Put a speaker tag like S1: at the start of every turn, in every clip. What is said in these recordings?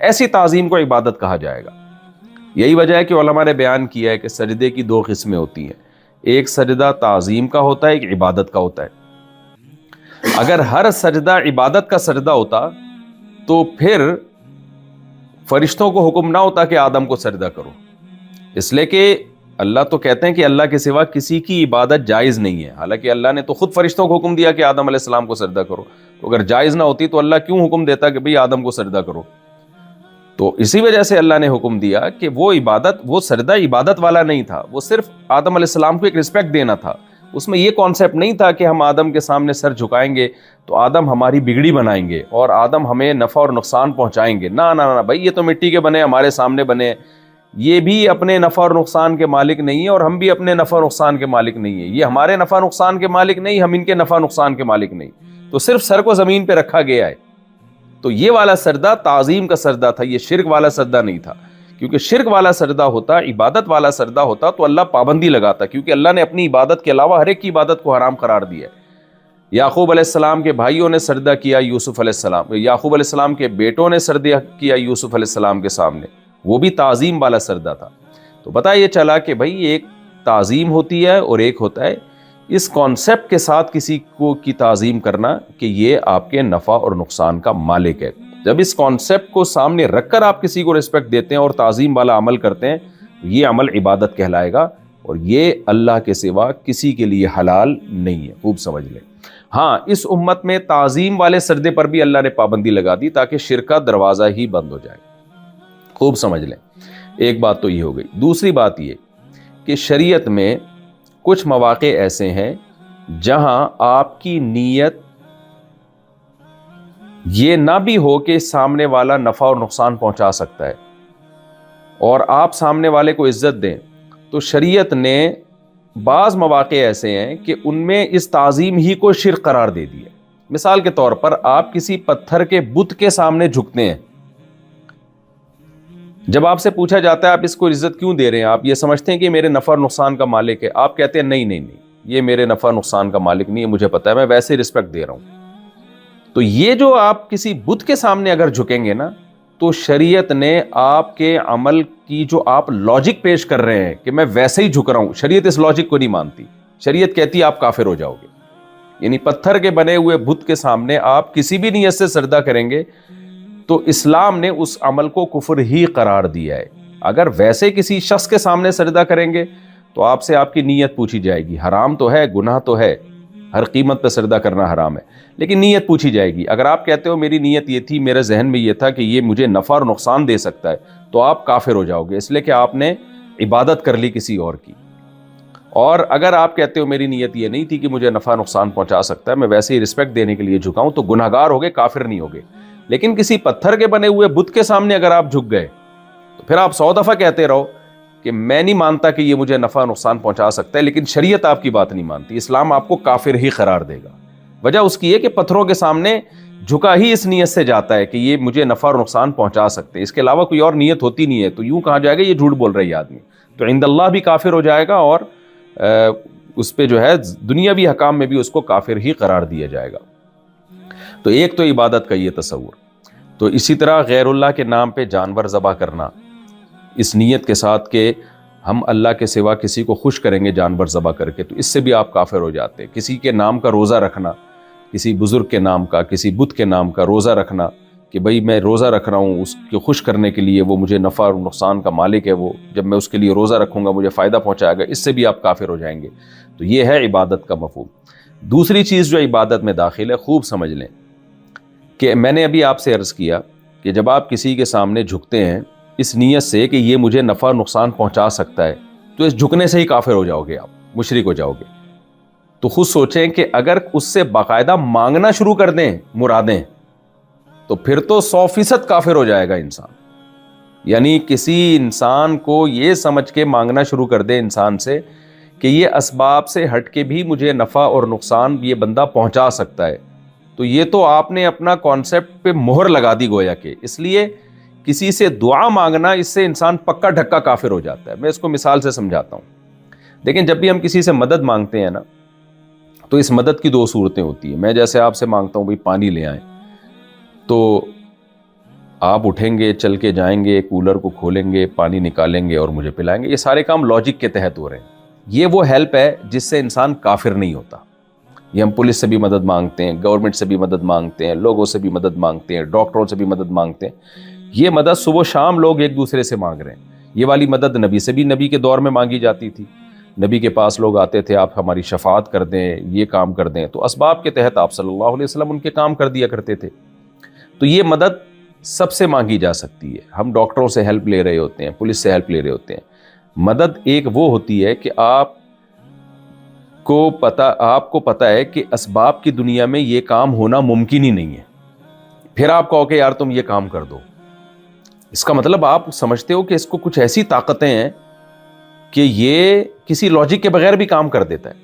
S1: ایسی تعظیم کو عبادت کہا جائے گا۔ یہی وجہ ہے کہ علماء نے بیان کیا ہے کہ سجدے کی دو قسمیں ہوتی ہیں، ایک سجدہ تعظیم کا ہوتا ہے، ایک عبادت کا ہوتا ہے۔ اگر ہر سجدہ عبادت کا سجدہ ہوتا تو پھر فرشتوں کو حکم نہ ہوتا کہ آدم کو سجدہ کرو، اس لیے کہ اللہ تو کہتے ہیں کہ اللہ کے سوا کسی کی عبادت جائز نہیں ہے، حالانکہ اللہ نے تو خود فرشتوں کو حکم دیا کہ آدم علیہ السلام کو سجدہ کرو، تو اگر جائز نہ ہوتی تو اللہ کیوں حکم دیتا کہ بھئی آدم کو سجدہ کرو؟ تو اسی وجہ سے اللہ نے حکم دیا کہ وہ سجدہ عبادت والا نہیں تھا، وہ صرف آدم علیہ السلام کو ایک رسپیکٹ دینا تھا۔ اس میں یہ کانسیپٹ نہیں تھا کہ ہم آدم کے سامنے سر جھکائیں گے تو آدم ہماری بگڑی بنائیں گے اور آدم ہمیں نفع اور نقصان پہنچائیں گے، نہ نہ نہ بھائی، یہ تو مٹی کے بنے ہمارے سامنے بنے، یہ بھی اپنے نفع اور نقصان کے مالک نہیں ہے اور ہم بھی اپنے نفع اور نقصان کے مالک نہیں ہیں، یہ ہمارے نفع نقصان کے مالک نہیں، ہم ان کے نفع نقصان کے مالک نہیں، تو صرف سر کو زمین پہ رکھا گیا ہے۔ تو یہ والا سجدہ تعظیم کا سجدہ تھا، یہ شرک والا سجدہ نہیں تھا، کیونکہ شرک والا سجدہ ہوتا، عبادت والا سجدہ ہوتا تو اللہ پابندی لگاتا، کیونکہ اللہ نے اپنی عبادت کے علاوہ ہر ایک کی عبادت کو حرام قرار دیا ہے۔ یعقوب علیہ السلام کے بھائیوں نے سجدہ کیا یوسف علیہ السلام، یعقوب علیہ السلام کے بیٹوں نے سجدہ کیا یوسف علیہ السلام کے سامنے، وہ بھی تعظیم والا سجدہ تھا۔ تو پتہ یہ چلا کہ بھائی ایک تعظیم ہوتی ہے اور ایک ہوتا ہے اس کانسیپٹ کے ساتھ کسی کو کی تعظیم کرنا کہ یہ آپ کے نفع اور نقصان کا مالک ہے۔ جب اس کانسیپٹ کو سامنے رکھ کر آپ کسی کو رسپیکٹ دیتے ہیں اور تعظیم والا عمل کرتے ہیں، یہ عمل عبادت کہلائے گا اور یہ اللہ کے سوا کسی کے لیے حلال نہیں ہے، خوب سمجھ لیں۔ ہاں، اس امت میں تعظیم والے سجدے پر بھی اللہ نے پابندی لگا دی تاکہ شرک کا دروازہ ہی بند ہو جائے، خوب سمجھ لیں۔ ایک بات تو یہ ہو گئی۔ دوسری بات یہ کہ شریعت میں کچھ مواقع ایسے ہیں جہاں آپ کی نیت یہ نہ بھی ہو کہ سامنے والا نفع اور نقصان پہنچا سکتا ہے اور آپ سامنے والے کو عزت دیں، تو شریعت نے بعض مواقع ایسے ہیں کہ ان میں اس تعظیم ہی کو شرک قرار دے دیا۔ مثال کے طور پر آپ کسی پتھر کے بت کے سامنے جھکتے ہیں، جب آپ سے پوچھا جاتا ہے آپ اس کو عزت کیوں دے رہے ہیں، آپ یہ سمجھتے ہیں کہ میرے نفع اور نقصان کا مالک ہے، آپ کہتے ہیں نہیں نہیں نہیں، یہ میرے نفع نقصان کا مالک نہیں ہے، مجھے پتا ہے، میں ویسے رسپیکٹ دے رہا ہوں۔ تو یہ جو آپ کسی بت کے سامنے اگر جھکیں گے نا، تو شریعت نے آپ کے عمل کی جو آپ لاجک پیش کر رہے ہیں کہ میں ویسے ہی جھک رہا ہوں، شریعت اس لاجک کو نہیں مانتی۔ شریعت کہتی ہے آپ کافر ہو جاؤ گے، یعنی پتھر کے بنے ہوئے بت کے سامنے آپ کسی بھی نیت سے سجدہ کریں گے تو اسلام نے اس عمل کو کفر ہی قرار دیا ہے۔ اگر ویسے کسی شخص کے سامنے سجدہ کریں گے تو آپ سے آپ کی نیت پوچھی جائے گی، حرام تو ہے، گناہ تو ہے، ہر قیمت پہ سجدہ کرنا حرام ہے، لیکن نیت پوچھی جائے گی۔ اگر آپ کہتے ہو میری نیت یہ تھی، میرے ذہن میں یہ تھا کہ یہ مجھے نفع اور نقصان دے سکتا ہے، تو آپ کافر ہو جاؤ گے، اس لیے کہ آپ نے عبادت کر لی کسی اور کی۔ اور اگر آپ کہتے ہو میری نیت یہ نہیں تھی کہ مجھے نفع نقصان پہنچا سکتا ہے، میں ویسے ہی رسپیکٹ دینے کے لیے جھکاؤں، تو گناہ گار ہو گئے، کافر نہیں ہوگے۔ لیکن کسی پتھر کے بنے ہوئے بت کے سامنے اگر آپ جھک گئے تو پھر آپ 100 دفعہ کہتے رہو کہ میں نہیں مانتا کہ یہ مجھے نفع نقصان پہنچا سکتا ہے، لیکن شریعت آپ کی بات نہیں مانتی، اسلام آپ کو کافر ہی قرار دے گا۔ وجہ اس کی ہے کہ پتھروں کے سامنے جھکا ہی اس نیت سے جاتا ہے کہ یہ مجھے نفع اور نقصان پہنچا سکتے ہیں، اس کے علاوہ کوئی اور نیت ہوتی نہیں ہے، تو یوں کہا جائے گا یہ جھوٹ بول رہا ہے آدمی، تو عند اللہ بھی کافر ہو جائے گا اور اس پہ جو ہے دنیاوی حکام میں بھی اس کو کافر ہی قرار دیا جائے گا۔ تو ایک تو عبادت کا یہ تصور، تو اسی طرح غیر اللہ کے نام پہ جانور ذبح کرنا اس نیت کے ساتھ کہ ہم اللہ کے سوا کسی کو خوش کریں گے جانور ذبح کر کے، تو اس سے بھی آپ کافر ہو جاتے ہیں۔ کسی کے نام کا روزہ رکھنا، کسی بزرگ کے نام کا، کسی بت کے نام کا روزہ رکھنا کہ بھئی میں روزہ رکھ رہا ہوں اس کے خوش کرنے کے لیے، وہ مجھے نفع اور نقصان کا مالک ہے، وہ جب میں اس کے لیے روزہ رکھوں گا مجھے فائدہ پہنچائے گا، اس سے بھی آپ کافر ہو جائیں گے۔ تو یہ ہے عبادت کا مفہوم۔ دوسری چیز جو عبادت میں داخل ہے، خوب سمجھ لیں کہ میں نے ابھی آپ سے عرض کیا کہ جب آپ کسی کے سامنے جھکتے ہیں اس نیت سے کہ یہ مجھے نفع نقصان پہنچا سکتا ہے، تو اس جھکنے سے ہی کافر ہو جاؤ گے، آپ مشرک ہو جاؤ گے۔ تو خود سوچیں کہ اگر اس سے باقاعدہ مانگنا شروع کر دیں مرادیں، تو پھر تو 100% کافر ہو جائے گا انسان۔ یعنی کسی انسان کو یہ سمجھ کے مانگنا شروع کر دے انسان سے کہ یہ اسباب سے ہٹ کے بھی مجھے نفع اور نقصان یہ بندہ پہنچا سکتا ہے، تو یہ تو آپ نے اپنا کانسیپٹ پہ مہر لگا دی گویا کہ۔ اس لیے کسی سے دعا مانگنا، اس سے انسان پکا ڈھکا کافر ہو جاتا ہے۔ میں اس کو مثال سے سمجھاتا ہوں۔ دیکھیں جب بھی ہم کسی سے مدد مانگتے ہیں نا، تو اس مدد کی دو صورتیں ہوتی ہیں۔ میں جیسے آپ سے مانگتا ہوں بھئی پانی لے آئیں، تو آپ اٹھیں گے، چل کے جائیں گے، کولر کو کھولیں گے، پانی نکالیں گے اور مجھے پلائیں گے. یہ سارے کام لاجک کے تحت ہو رہے ہیں. یہ وہ ہیلپ ہے جس سے انسان کافر نہیں ہوتا. یہ ہم پولیس سے بھی مدد مانگتے ہیں، گورنمنٹ سے بھی مدد مانگتے ہیں، لوگوں سے بھی مدد مانگتے ہیں، ڈاکٹروں سے بھی مدد مانگتے ہیں. یہ مدد صبح و شام لوگ ایک دوسرے سے مانگ رہے ہیں. یہ والی مدد نبی سے بھی نبی کے دور میں مانگی جاتی تھی. نبی کے پاس لوگ آتے تھے، آپ ہماری شفاعت کر دیں، یہ کام کر دیں، تو اسباب کے تحت آپ صلی اللہ علیہ وسلم ان کے کام کر دیا کرتے تھے. تو یہ مدد سب سے مانگی جا سکتی ہے. ہم ڈاکٹروں سے ہیلپ لے رہے ہوتے ہیں، پولیس سے ہیلپ لے رہے ہوتے ہیں. مدد ایک وہ ہوتی ہے کہ آپ کو پتہ ہے کہ اسباب کی دنیا میں یہ کام ہونا ممکن ہی نہیں ہے، پھر آپ کہو کہ یار تم یہ کام کر دو. اس کا مطلب آپ سمجھتے ہو کہ اس کو کچھ ایسی طاقتیں ہیں کہ یہ کسی لاجک کے بغیر بھی کام کر دیتا ہے.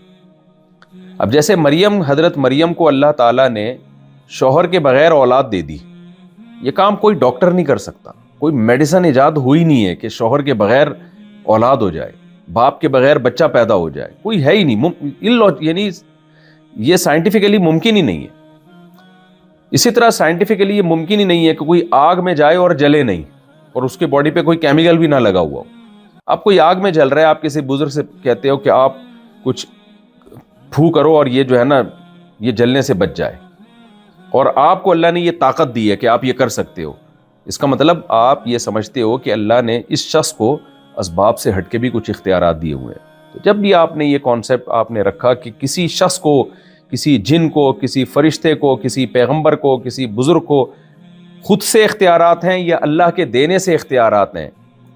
S1: اب جیسے حضرت مریم کو اللہ تعالیٰ نے شوہر کے بغیر اولاد دے دی. یہ کام کوئی ڈاکٹر نہیں کر سکتا. کوئی میڈیسن ایجاد ہوئی نہیں ہے کہ شوہر کے بغیر اولاد ہو جائے، باپ کے بغیر بچہ پیدا ہو جائے. کوئی ہے ہی نہیں. یعنی یہ سائنٹیفکلی ممکن ہی نہیں ہے. اسی طرح سائنٹیفکلی یہ ممکن ہی نہیں ہے کہ کوئی آگ میں جائے اور جلے نہیں، اور اس کے باڈی پہ کوئی کیمیکل بھی نہ لگا ہوا ہو. آپ کوئی آگ میں جل رہا ہے، آپ کسی بزرگ سے کہتے ہو کہ آپ کچھ پھو کرو اور یہ جو ہے نا یہ جلنے سے بچ جائے، اور آپ کو اللہ نے یہ طاقت دی ہے کہ آپ یہ کر سکتے ہو. اس کا مطلب آپ یہ سمجھتے ہو کہ اللہ نے اس شخص کو اسباب سے ہٹ کے بھی کچھ اختیارات دیے ہوئے ہیں. تو جب بھی آپ نے یہ کانسیپٹ آپ نے رکھا کہ کسی شخص کو، کسی جن کو، کسی فرشتے کو، کسی پیغمبر کو، کسی بزرگ کو خود سے اختیارات ہیں یا اللہ کے دینے سے اختیارات ہیں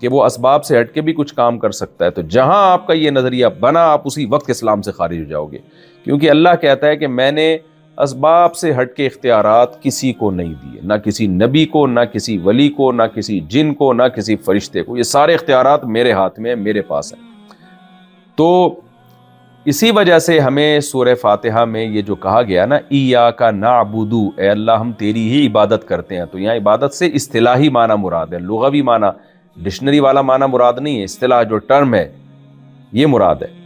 S1: کہ وہ اسباب سے ہٹ کے بھی کچھ کام کر سکتا ہے، تو جہاں آپ کا یہ نظریہ بنا آپ اسی وقت اسلام سے خارج ہو جاؤ گے. کیونکہ اللہ کہتا ہے کہ میں نے اسباب سے ہٹ کے اختیارات کسی کو نہیں دیے، نہ کسی نبی کو، نہ کسی ولی کو، نہ کسی جن کو، نہ کسی فرشتے کو. یہ سارے اختیارات میرے ہاتھ میں ہیں، میرے پاس ہیں. تو اسی وجہ سے ہمیں سورہ فاتحہ میں یہ جو کہا گیا نا ایاک نعبد، اے اللہ ہم تیری ہی عبادت کرتے ہیں. تو یہاں عبادت سے اصطلاحی معنی مراد ہے، لغوی معنی، ڈکشنری والا معنی مراد نہیں ہے. اصطلاح جو ٹرم ہے یہ مراد ہے.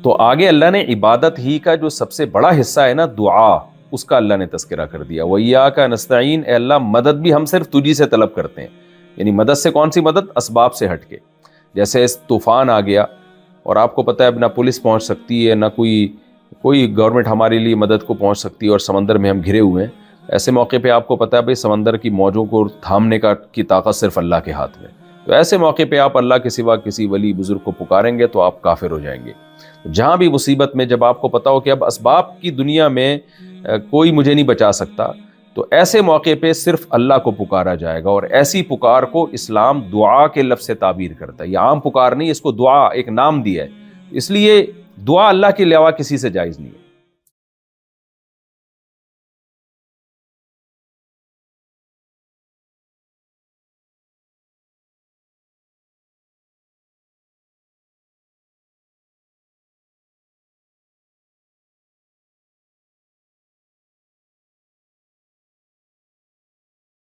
S1: تو آگے اللہ نے عبادت ہی کا جو سب سے بڑا حصہ ہے نا دعا، اس کا اللہ نے تذکرہ کر دیا. وَإِيَّاكَ نَسْتَعِينُ، اے اللہ مدد بھی ہم صرف تجھی سے طلب کرتے ہیں. یعنی مدد سے کون سی مدد؟ اسباب سے ہٹ کے. جیسے طوفان آ گیا اور آپ کو پتہ ہے اب نہ پولیس پہنچ سکتی ہے، نہ کوئی گورنمنٹ ہمارے لیے مدد کو پہنچ سکتی ہے، اور سمندر میں ہم گھرے ہوئے ہیں. ایسے موقع پہ آپ کو پتہ ہے بھئی سمندر کی موجوں کو تھامنے کی طاقت صرف اللہ کے ہاتھ میں. تو ایسے موقع پہ آپ اللہ کے سوا کسی ولی بزرگ کو پکاریں گے تو آپ کافر ہو جائیں گے. جہاں بھی مصیبت میں جب آپ کو پتا ہو کہ اب اسباب کی دنیا میں کوئی مجھے نہیں بچا سکتا، تو ایسے موقع پہ صرف اللہ کو پکارا جائے گا. اور ایسی پکار کو اسلام دعا کے لفظ سے تعبیر کرتا ہے. یہ عام پکار نہیں، اس کو دعا ایک نام دیا ہے. اس لیے دعا اللہ کے علاوہ کسی سے جائز نہیں ہے.